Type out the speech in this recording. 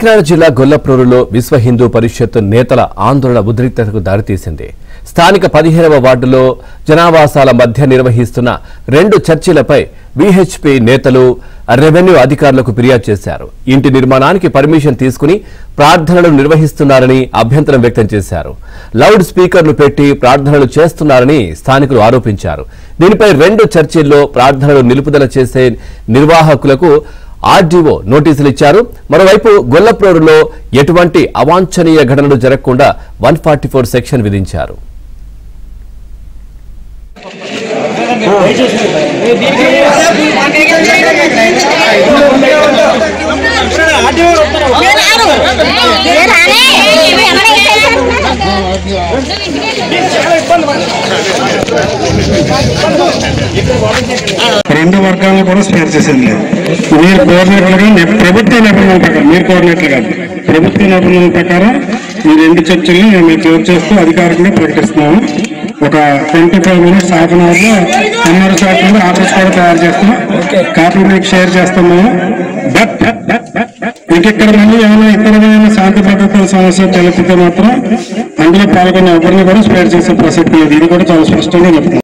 కాకినాడ జిల్లా గొల్లప్రోలులో విశ్వ హిందూ పరిషత్ నేతల ఆందోళన ఉద్రిక్తతకు దారితీసింది. స్థానిక 15వ వార్డులో జనావాసాల మధ్య నిర్వహిస్తున్న 2 చర్చిలపై విహెచ్పి నేతలు రెవెన్యూ అధికారులకు ఫిర్యాదు చేశారు. ఇంటి నిర్మాణానికి పర్మిషన్ తీసుకుని ప్రార్థనలు నిర్వహిస్తున్నారని అభ్యంతరం వ్యక్తం చేశారు. లౌడ్ స్పీకర్లు పెట్టి ప్రార్థనలు చేస్తున్నారని స్థానికులు ఆరోపించారు. దీనిపై 2 చర్చిల్లో ప్రార్థనలు నిలుపుదల చేసే నిర్వాహకులకు ఆర్డీఓ నోటీసులు ఇచ్చారు. మరోవైపు గొల్లప్రోలులో ఎటువంటి అవాంఛనీయ ఘటనలు జరగకుండా 144 సెక్షన్ విధించారు. రెండు వర్గాలను కూడా స్పేర్ చేసేది లేదు. మీరు కోఆర్డినేటర్లుగా ప్రభుత్వ నిబంధనల ప్రకారం, మీరు కోఆర్డినేటర్ కాదు, ప్రభుత్వ నిబంధనల ప్రకారం ఈ 2 చర్చల్ని మేము క్లోజ్ చేస్తూ అధికారికంగా ప్రకటిస్తున్నాము. ఒక 25 minutes హాఫ్ అన్ అవర్లో అన్నర శాతం ఆర్డర్స్ కూడా తయారు చేస్తాం. కాపీ మీకు షేర్ చేస్తాం మేము. బట్ ఇంకెక్కడ మళ్ళీ ఏమైనా ఇతరమైన శాంతి భద్రతల సమస్య తలెత్తితే మాత్రం అందులో పాల్గొనే ఎవరిని కూడా స్పేర్ చేసే ప్రసక్తి లేదు. ఇది కూడా చాలా స్పష్టంగా చెప్తున్నాం.